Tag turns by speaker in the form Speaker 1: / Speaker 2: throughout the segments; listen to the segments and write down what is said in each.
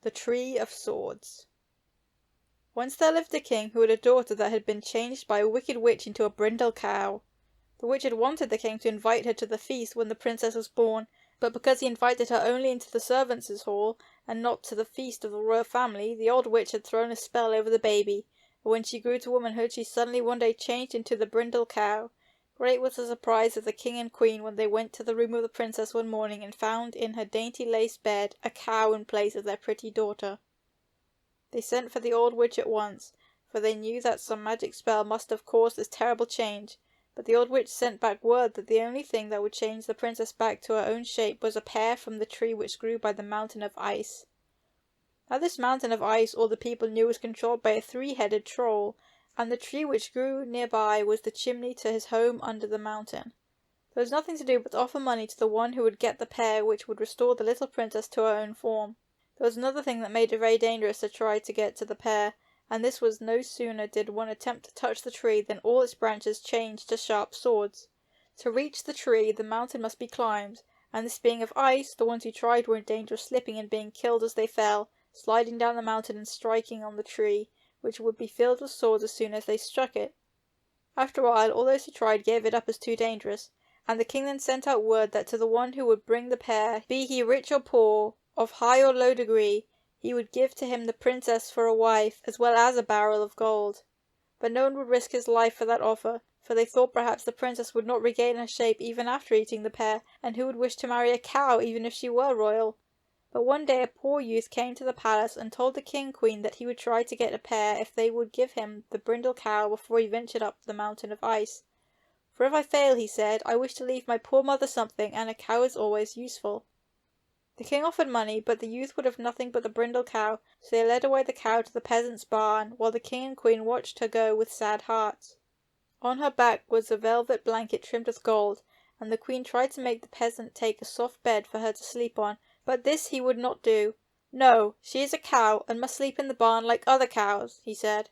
Speaker 1: The Tree of Swords. Once there lived a king who had a daughter that had been changed by a wicked witch into a brindle cow. The witch had wanted the king to invite her to the feast when the princess was born, but because he invited her only into the servants' hall and not to the feast of the royal family, the old witch had thrown a spell over the baby, and when she grew to womanhood she suddenly one day changed into the brindle cow. Great was the surprise of the king and queen when they went to the room of the princess one morning and found in her dainty lace bed a cow in place of their pretty daughter. They sent for the old witch at once, for they knew that some magic spell must have caused this terrible change, but the old witch sent back word that the only thing that would change the princess back to her own shape was a pear from the tree which grew by the mountain of ice. Now this mountain of ice all the people knew was controlled by a three-headed troll, and the tree which grew nearby was the chimney to his home under the mountain. There was nothing to do but to offer money to the one who would get the pear which would restore the little princess to her own form. There was another thing that made it very dangerous to try to get to the pear, and this was no sooner did one attempt to touch the tree than all its branches changed to sharp swords. To reach the tree the mountain must be climbed, and this being of ice, the ones who tried were in danger of slipping and being killed as they fell, sliding down the mountain and striking on the tree, which would be filled with swords as soon as they struck it. After a while all those who tried gave it up as too dangerous, and the king then sent out word that to the one who would bring the pear, be he rich or poor, of high or low degree, he would give to him the princess for a wife, as well as a barrel of gold. But no one would risk his life for that offer, for they thought perhaps the princess would not regain her shape even after eating the pear, and who would wish to marry a cow even if she were royal? But one day a poor youth came to the palace and told the king and queen that he would try to get a pear if they would give him the brindle cow before he ventured up the mountain of ice. For if I fail, he said, I wish to leave my poor mother something, and a cow is always useful. The king offered money, but the youth would have nothing but the brindle cow, so they led away the cow to the peasant's barn, while the king and queen watched her go with sad hearts. On her back was a velvet blanket trimmed with gold, and the queen tried to make the peasant take a soft bed for her to sleep on, but this he would not do. No, she is a cow, and must sleep in the barn like other cows, he said.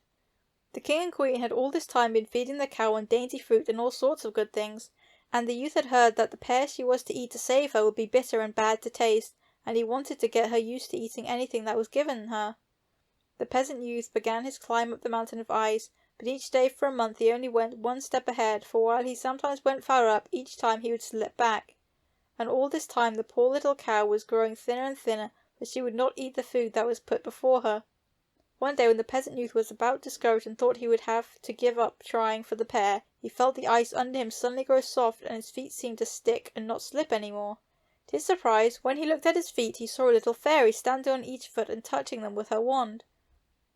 Speaker 1: The king and queen had all this time been feeding the cow on dainty fruit and all sorts of good things, and the youth had heard that the pear she was to eat to save her would be bitter and bad to taste, and he wanted to get her used to eating anything that was given her. The peasant youth began his climb up the mountain of ice, but each day for a month he only went one step ahead, for while he sometimes went far up, each time he would slip back. And all this time the poor little cow was growing thinner and thinner, but she would not eat the food that was put before her. One day when the peasant youth was about discouraged and thought he would have to give up trying for the pear, he felt the ice under him suddenly grow soft and his feet seemed to stick and not slip any more. To his surprise, when he looked at his feet, he saw a little fairy standing on each foot and touching them with her wand.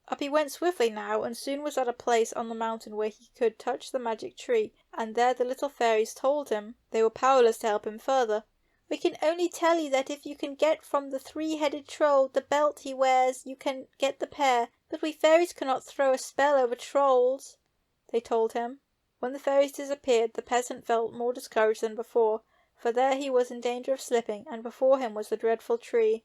Speaker 1: Up he went swiftly now, and soon was at a place on the mountain where he could touch the magic tree, and there the little fairies told him they were powerless to help him further. We can only tell you that if you can get from the three-headed troll the belt he wears, you can get the pear, but we fairies cannot throw a spell over trolls, they told him. When the fairies disappeared, the peasant felt more discouraged than before, for there he was in danger of slipping, and before him was the dreadful tree.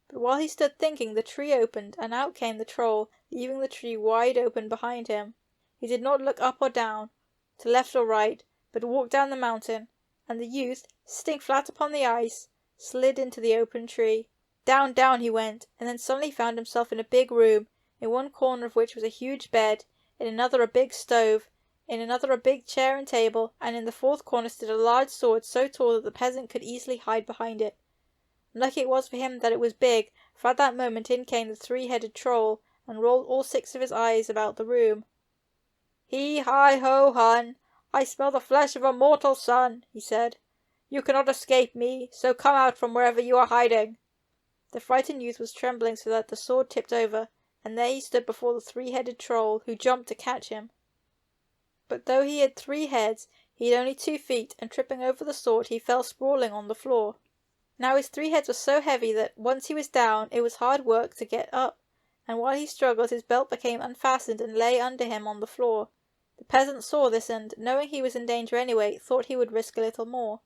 Speaker 1: But while he stood thinking, the tree opened, and out came the troll, leaving the tree wide open behind him. He did not look up or down, to left or right, but walked down the mountain, and the youth, sitting flat upon the ice, slid into the open tree. Down, down he went, and then suddenly found himself in a big room, in one corner of which was a huge bed, in another a big stove, in another a big chair and table, and in the fourth corner stood a large sword so tall that the peasant could easily hide behind it. Lucky it was for him that it was big, for at that moment in came the three-headed troll, and rolled all six of his eyes about the room. "He-hi-ho-hun! I smell the flesh of a mortal son," he said. "You cannot escape me, so come out from wherever you are hiding." The frightened youth was trembling so that the sword tipped over, and there he stood before the three-headed troll, who jumped to catch him. But though he had 3 heads, he had only 2 feet, and tripping over the sword he fell sprawling on the floor. Now his 3 heads were so heavy that, once he was down, it was hard work to get up, and while he struggled his belt became unfastened and lay under him on the floor. The peasant saw this and, knowing he was in danger anyway, thought he would risk a little more.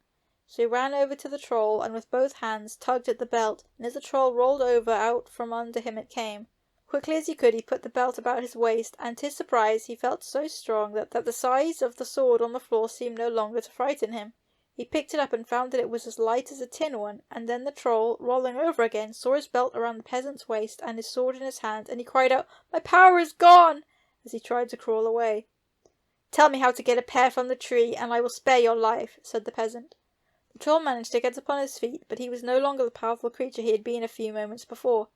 Speaker 1: So he ran over to the troll and with both hands tugged at the belt, and as the troll rolled over out from under him it came. Quickly as he could he put the belt about his waist, and to his surprise he felt so strong that the size of the sword on the floor seemed no longer to frighten him. He picked it up and found that it was as light as a tin one, and then the troll, rolling over again, saw his belt around the peasant's waist and his sword in his hand, and he cried out, "My power is gone!" as he tried to crawl away. "Tell me how to get a pear from the tree, and I will spare your life," said the peasant. The troll managed to get upon his feet, but he was no longer the powerful creature he had been a few moments before.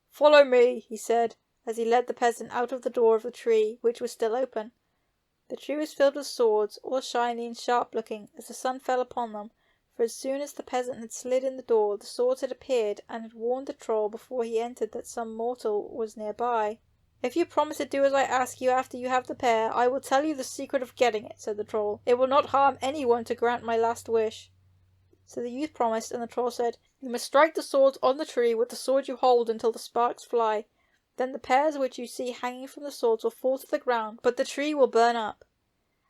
Speaker 1: "Follow me," he said, as he led the peasant out of the door of the tree, which was still open. The tree was filled with swords, all shiny and sharp-looking, as the sun fell upon them, for as soon as the peasant had slid in the door, the swords had appeared, and had warned the troll before he entered that some mortal was near by. "If you promise to do as I ask you after you have the pear, I will tell you the secret of getting it," said the troll. "It will not harm anyone to grant my last wish." So the youth promised, and the troll said, "You must strike the swords on the tree with the sword you hold until the sparks fly. Then the pears which you see hanging from the swords will fall to the ground, but the tree will burn up.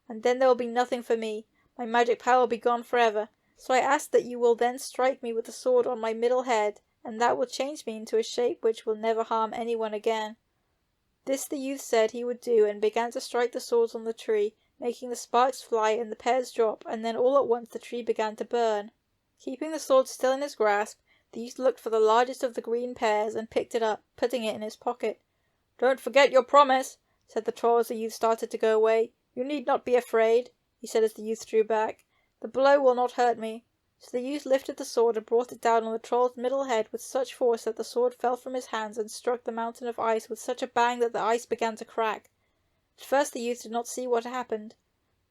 Speaker 1: And then there will be nothing for me. My magic power will be gone forever. So I ask that you will then strike me with the sword on my middle head, and that will change me into a shape which will never harm anyone again." This the youth said he would do, and began to strike the swords on the tree, making the sparks fly and the pears drop, and then all at once the tree began to burn. Keeping the sword still in his grasp, the youth looked for the largest of the green pears, and picked it up, putting it in his pocket. "Don't forget your promise," said the troll as the youth started to go away. "You need not be afraid," he said as the youth drew back. "The blow will not hurt me." So the youth lifted the sword and brought it down on the troll's middle head with such force that the sword fell from his hands and struck the mountain of ice with such a bang that the ice began to crack. At first the youth did not see what had happened.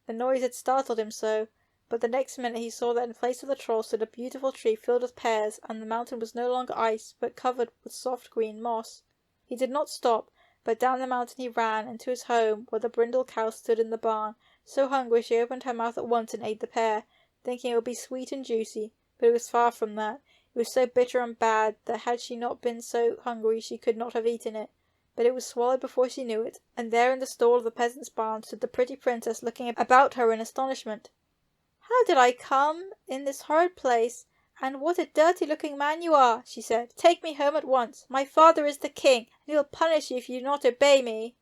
Speaker 1: The noise had startled him so, but the next minute he saw that in place of the troll stood a beautiful tree filled with pears, and the mountain was no longer ice, but covered with soft green moss. He did not stop, but down the mountain he ran, and to his home, where the brindle cow stood in the barn, so hungry she opened her mouth at once and ate the pear, thinking it would be sweet and juicy, but it was far from that. It was so bitter and bad that had she not been so hungry she could not have eaten it. But it was swallowed before she knew it, and there in the stall of the peasant's barn stood the pretty princess looking about her in astonishment. "How did I come in this horrid place? And what a dirty-looking man you are," she said. "Take me home at once. My father is the king, and he will punish you if you do not obey me."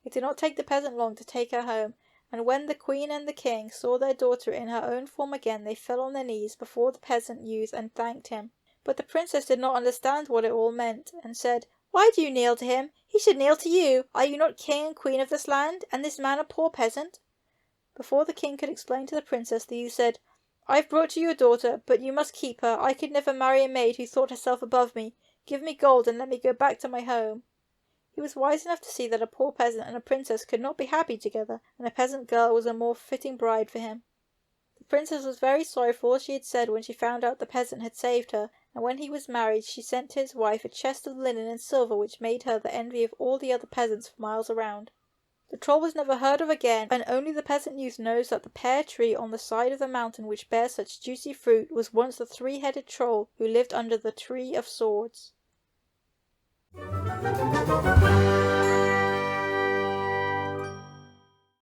Speaker 1: It did not take the peasant long to take her home, and when the queen and the king saw their daughter in her own form again, they fell on their knees before the peasant youth and thanked him. But the princess did not understand what it all meant, and said, "Why do you kneel to him? He should kneel to you. Are you not king and queen of this land, and this man a poor peasant?" Before the king could explain to the princess, the youth said, "I've brought you your daughter, but you must keep her. I could never marry a maid who thought herself above me. Give me gold and let me go back to my home." He was wise enough to see that a poor peasant and a princess could not be happy together, and a peasant girl was a more fitting bride for him. The princess was very sorry for all she had said when she found out the peasant had saved her, and when he was married she sent to his wife a chest of linen and silver which made her the envy of all the other peasants for miles around. The troll was never heard of again, and only the peasant youth knows that the pear tree on the side of the mountain which bears such juicy fruit was once the three-headed troll who lived under the Tree of Swords.